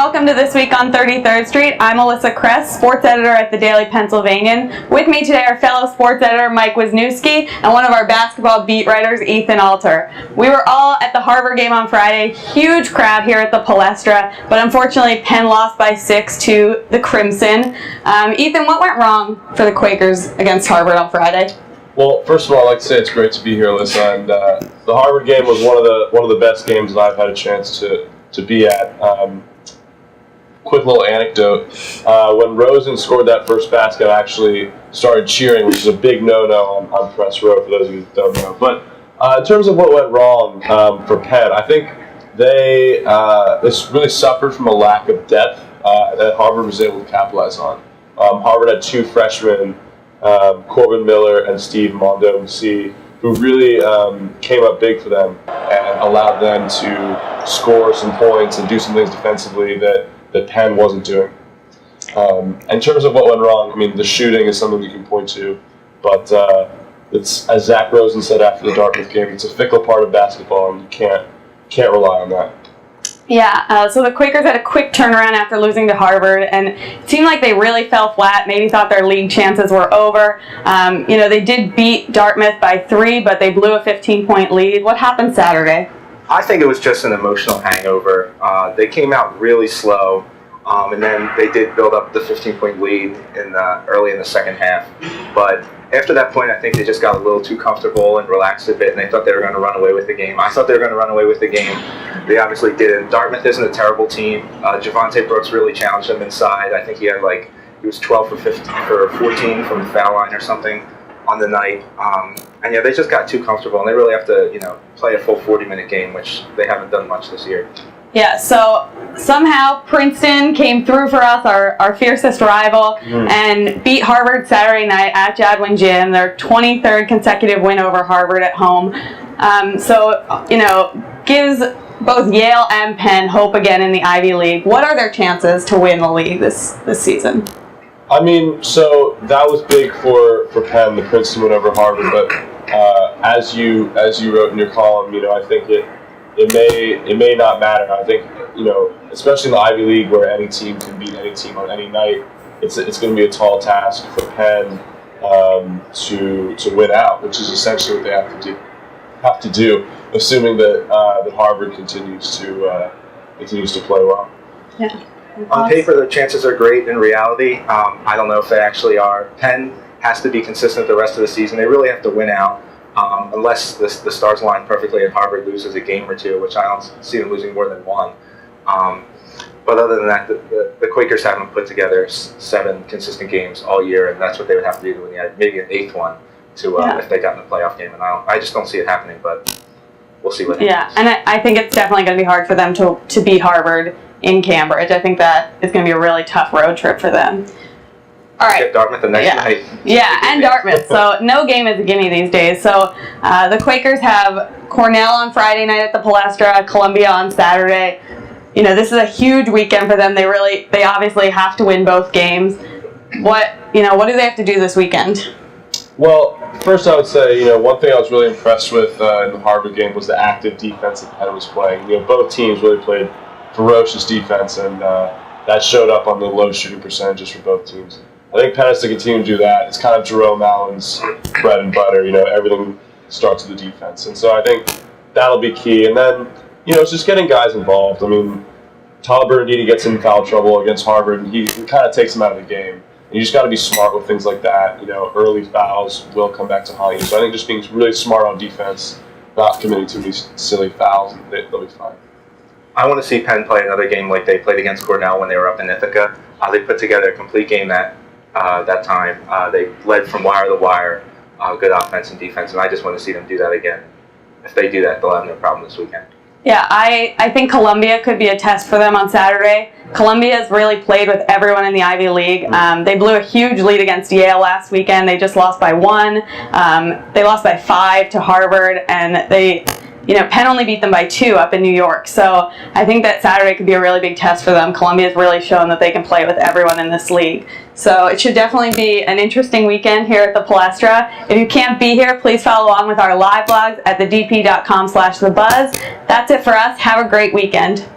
welcome to This Week on 33rd Street. I'm Alyssa Kress, sports editor at the Daily Pennsylvanian. With me today are fellow sports editor Mike Wisniewski and one of our basketball beat writers, Ethan Alter. We were all at the Harvard game on Friday. Huge crowd here at the Palestra, but unfortunately Penn lost by 6 to the Crimson. Ethan, what went wrong for the Quakers against Harvard on Friday? Well, first of all, I'd like to say it's great to be here, Alyssa. And the Harvard game was one of the best games that I've had a chance to be at. Quick little anecdote: when Rosen scored that first basket, I actually started cheering, which is a big no-no on press row for those of you who don't know. But in terms of what went wrong for Penn, I think they really suffered from a lack of depth that Harvard was able to capitalize on. Harvard had two freshmen, Corbin Miller and Steve Mondo-Musi, who really came up big for them and allowed them to score some points and do some things defensively that Penn wasn't doing. In terms of what went wrong, I mean, the shooting is something you can point to, but it's, as Zach Rosen said after the Dartmouth game, it's a fickle part of basketball, and you can't rely on that. Yeah, so the Quakers had a quick turnaround after losing to Harvard, and it seemed like they really fell flat, maybe thought their league chances were over. They did beat Dartmouth by 3, but they blew a 15-point lead. What happened Saturday? I think it was just an emotional hangover. They came out really slow, and then they did build up the 15-point lead early in the second half. But after that point, I think they just got a little too comfortable and relaxed a bit, and they thought they were going to run away with the game. I thought they were going to run away with the game. They obviously didn't. Dartmouth isn't a terrible team. Javante Brooks really challenged them inside. I think he was 12 for 14 from the foul line or something on the night. And they just got too comfortable, and they really have to, play a full 40-minute game, which they haven't done much this year. Yeah, so somehow Princeton came through for us, our fiercest rival, and beat Harvard Saturday night at Jadwin Gym, their 23rd consecutive win over Harvard at home. Gives both Yale and Penn hope again in the Ivy League. What are their chances to win the league this season? I mean, so that was big for Penn, the Princeton win over Harvard, but as you wrote in your column, I think it may not matter. I think, especially in the Ivy League where any team can beat any team on any night, it's going to be a tall task for Penn to win out, which is essentially what they have to do, assuming that Harvard continues to play well. Yeah. On paper, their chances are great. In reality, I don't know if they actually are. Penn has to be consistent the rest of the season. They really have to win out, unless the stars line perfectly and Harvard loses a game or two, which I don't see them losing more than one. But other than that, the Quakers haven't put together 7 consistent games all year, and that's what they would have to do to win maybe an 8th one if they got in the playoff game. And I just don't see it happening, but we'll see what happens. Yeah, and I think it's definitely going to be hard for them to beat Harvard in Cambridge. I think that is going to be a really tough road trip for them. All right. Get Dartmouth the next night. Yeah, and Dartmouth. So no game is a gimme these days. So the Quakers have Cornell on Friday night at the Palestra, Columbia on Saturday. This is a huge weekend for them. They obviously have to win both games. What do they have to do this weekend? Well, first I would say, one thing I was really impressed with in the Harvard game was the active defense that Penn was playing. Both teams really played ferocious defense, and that showed up on the low shooting percentages for both teams. I think Penn has to continue to do that. It's kind of Jerome Allen's bread and butter. Everything starts with the defense, and so I think that'll be key. And then, it's just getting guys involved. I mean, Tyler Bernardini gets in foul trouble against Harvard, and he kind of takes him out of the game. And you just got to be smart with things like that. Early fouls will come back to haunt you. So I think just being really smart on defense, not committing too many silly fouls, they'll be fine. I want to see Penn play another game like they played against Cornell when they were up in Ithaca. They put together a complete game that time. They led from wire to wire, good offense and defense, and I just want to see them do that again. If they do that, they'll have no problem this weekend. Yeah, I think Columbia could be a test for them on Saturday. Columbia has really played with everyone in the Ivy League. They blew a huge lead against Yale last weekend. They just lost by 1. They lost by 5 to Harvard, and Penn only beat them by 2 up in New York. So I think that Saturday could be a really big test for them. Columbia's really shown that they can play with everyone in this league. So it should definitely be an interesting weekend here at the Palestra. If you can't be here, please follow along with our live blogs at thedp.com/thebuzz. That's it for us. Have a great weekend.